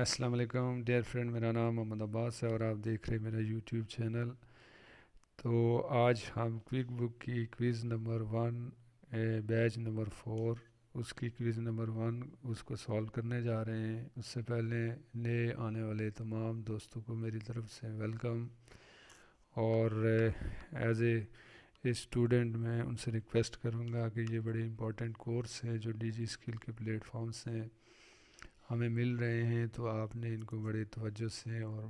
अस्सलाम वालेकुम dear friend, मेरा नाम मोहम्मद अब्बास है और आप देख रहे हैं मेरा यूट्यूब चैनल। तो आज हम क्विक बुक की क्विज़ नंबर 1 बैच नंबर 4 उसकी क्विज़ नंबर 1 उसको सॉल्व करने जा रहे हैं। उससे पहले नए आने वाले तमाम दोस्तों को मेरी तरफ से वेलकम। और एज ए स्टूडेंट मैं उनसे रिक्वेस्ट करूंगा कि ये बड़े इंपॉर्टेंट कोर्स है जो डीजी स्किल के प्लेटफॉर्म्स हैं हमें मिल रहे हैं, तो आपने इनको बड़े तवज्जो से और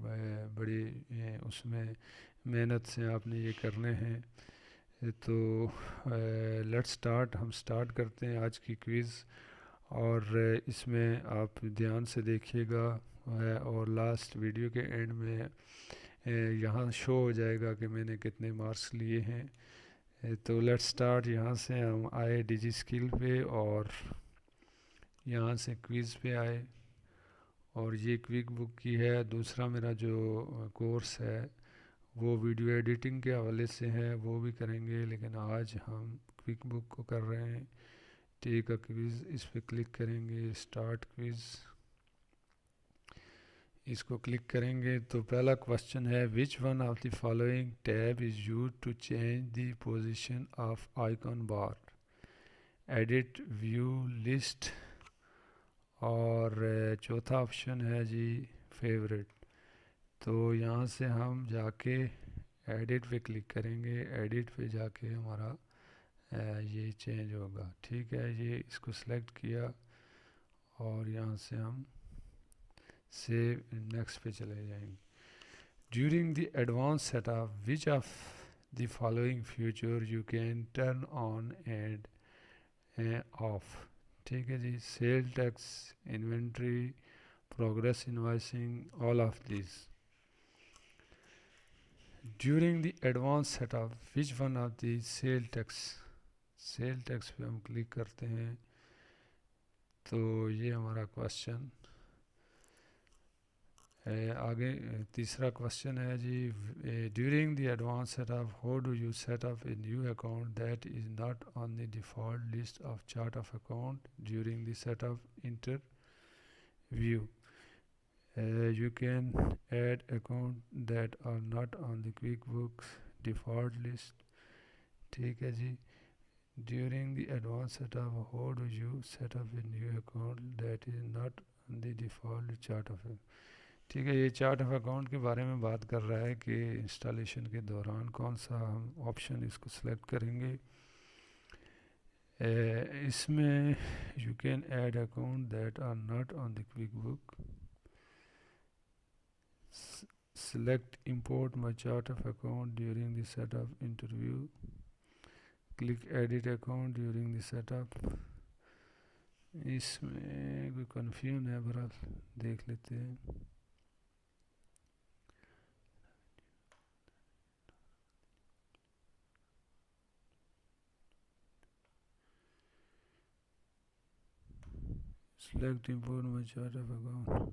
बड़ी उसमें मेहनत से आपने ये करने हैं। तो लेट्स स्टार्ट, हम स्टार्ट करते हैं आज की क्विज़। और इसमें आप ध्यान से देखिएगा और लास्ट वीडियो के एंड में यहाँ शो हो जाएगा कि मैंने कितने मार्क्स लिए हैं। तो लेट्स स्टार्ट। यहाँ से हम आए डिजी स्किल पे और यहाँ से क्विज़ पे आए और ये क्विक बुक की है। दूसरा मेरा जो कोर्स है वो वीडियो एडिटिंग के हवाले से है, वो भी करेंगे, लेकिन आज हम क्विक बुक को कर रहे हैं। टेक अ क्विज़, इस पर क्लिक करेंगे, स्टार्ट क्विज़, इसको क्लिक करेंगे। तो पहला क्वेश्चन है, which one of the following tab is use to change the position of icon bar? Edit, view, list और चौथा ऑप्शन है जी फेवरेट। तो यहाँ से हम जाके एडिट पे क्लिक करेंगे, एडिट पे जाके हमारा ये चेंज होगा। ठीक है, ये इसको सेलेक्ट किया और यहाँ से हम सेव नेक्स्ट पे चले जाएंगे। During the advance setup which of the following feature you can turn on and off? ठीक है जी, sale tax, inventory, progress invoicing, all of this. During the advance setup which one of the sale tax पे हम click करते हैं। तो ये हमारा क्वेश्चन आगे तीसरा क्वेश्चन है जी, during the advance setup how do you set up a new account that is not on the default list of chart of account during the setup interview? You can add accounts that are not on the QuickBooks default list. ठीक है जी, during the advanced setup how do you set up a new account that is not on the default chart of account? ठीक है, ये chart of account के बारे में बात कर रहा है कि इंस्टॉलेशन के दौरान कौन सा हम ऑप्शन इसको सेलेक्ट करेंगे। इसमें you can add account that are not on the QuickBook, select import my chart of account during the setup interview, click edit account during the setup। इसमें कोई कन्फ्यूजन है, बहरहाल देख लेते हैं। select import my chart of account,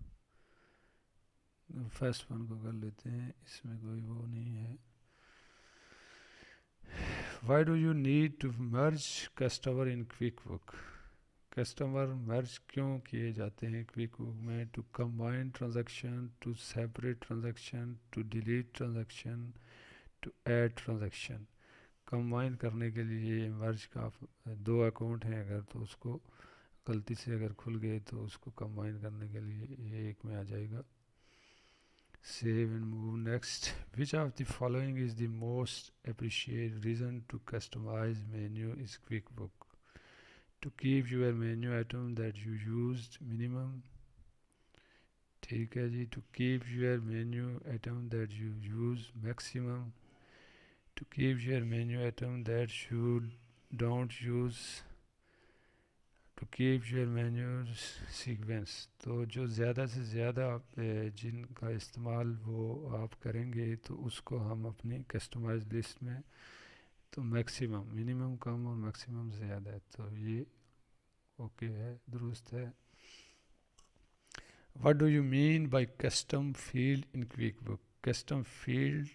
first one को कर लेते हैं, इसमें कोई वो नहीं है। Why do you need to merge customer in QuickBook? Customer merge क्यों किए जाते हैं क्विकबुक में? To combine transaction, to separate transaction, to delete transaction, to add transaction. Combine करने के लिए मर्ज का, दो अकाउंट हैं अगर तो उसको गलती से अगर खुल गए तो उसको कंबाइन करने के लिए ये एक में आ जाएगा। Save and move next. Which of the following is the most appreciated reason to customize menu is QuickBook? To keep your menu item that you used minimum. ठीक है जी, to keep your menu item that you use maximum. To keep your menu item that you don't use. To keep your menu sequence। तो जो ज़्यादा से ज़्यादा जिनका इस्तेमाल वो आप करेंगे तो उसको हम अपनी कस्टमाइज लिस्ट में, तो मैक्सिमम, मिनिमम कम और मैक्सिमम ज़्यादा है, तो ये ओके है, दुरुस्त है। What do you mean by custom field in QuickBook? Custom field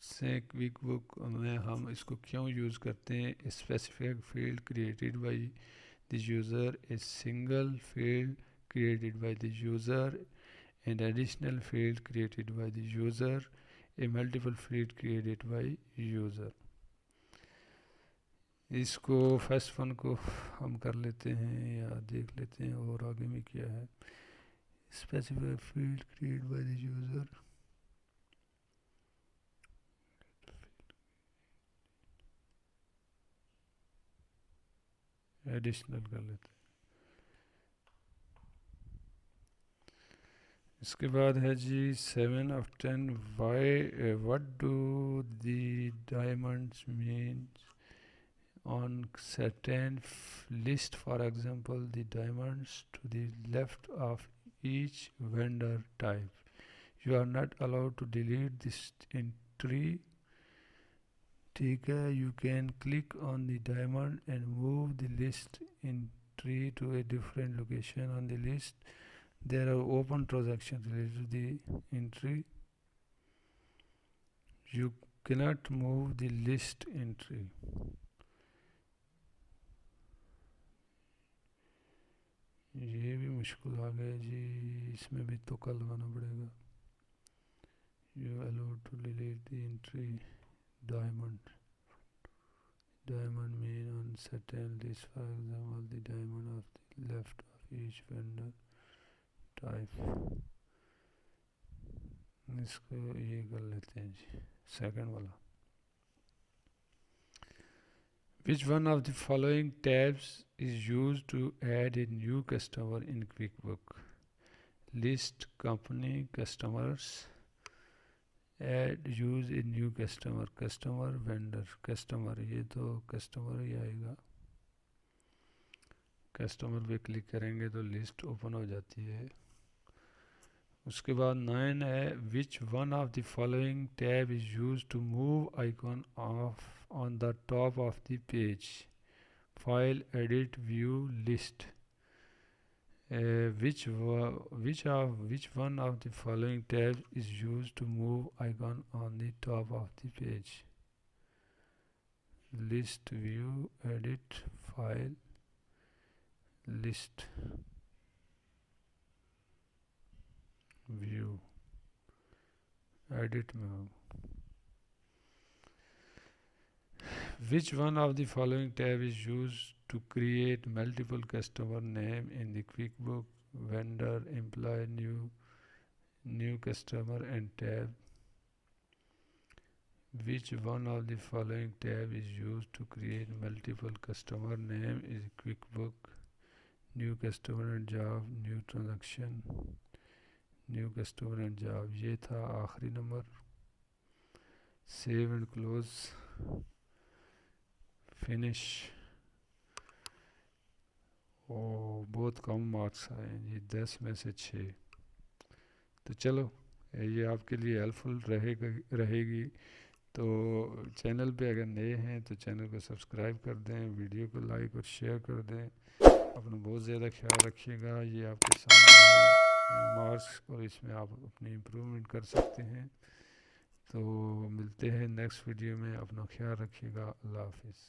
से क्विकबुक में हम इसको क्यों यूज़ करते हैं? Specific field created by the user, a single field created by the user, an additional field created by the user, a multiple field created by user. इसको first one को हम कर लेते हैं या देख लेते हैं और आगे में क्या है. Specify field create by the user. Additional कर लेते हैं. इसके बाद है जी 7 of 10. Why what do the diamonds means on certain list, for example the diamonds to the left of each vendor type. You are not allowed to delete this entry. ठीक है, you can click on the diamond and move the list entry to a different location on the list. There are open transactions related to the entry. You cannot move the list entry. ये भी मुश्किल आ गया जी, इसमें भी तुक्का लगाना पड़ेगा. You allowed to delete the entry diamond. Diamond mean on certain list, for example the diamond of the left of each vendor type. इसको ये कर लेते हैं जी, सेकंड वाला. Which one of the following tabs is used to add a new customer in Quickbook? List, company, customers. Add, use a new customer, customer, vendor, customer. ये तो customer ही आएगा. Customer पे क्लिक करेंगे तो लिस्ट ओपन हो जाती है. उसके बाद 9 है which one of the following tab is used to move icon of on the top of the page. File, edit, view, list. Which one of the following tabs is used to move icon on the top of the page? List, view, edit, file, list, view, edit में हो. Which one of the following tab is used to create multiple customer name in the Quickbook? Vendor, employee, new customer and tab. Which one of the following tab is used to create multiple customer name in Quickbook? New customer and job, new transaction, new customer and job. ये था आखिरी नंबर. Save and close, finish. ओ बहुत कम marks आए हैं जी, 10 में से 6. तो चलो ये आपके लिए हेल्पफुल रहेगी. तो चैनल पे अगर नए हैं तो चैनल को सब्सक्राइब कर दें, वीडियो को लाइक और शेयर कर दें. अपना बहुत ज़्यादा ख्याल रखिएगा. ये आपके सामने है मार्क्स और इसमें आप अपनी इम्प्रूवमेंट कर सकते हैं. तो मिलते हैं नेक्स्ट वीडियो में. अपना ख्याल रखिएगा. अल्लाह हाफिज़.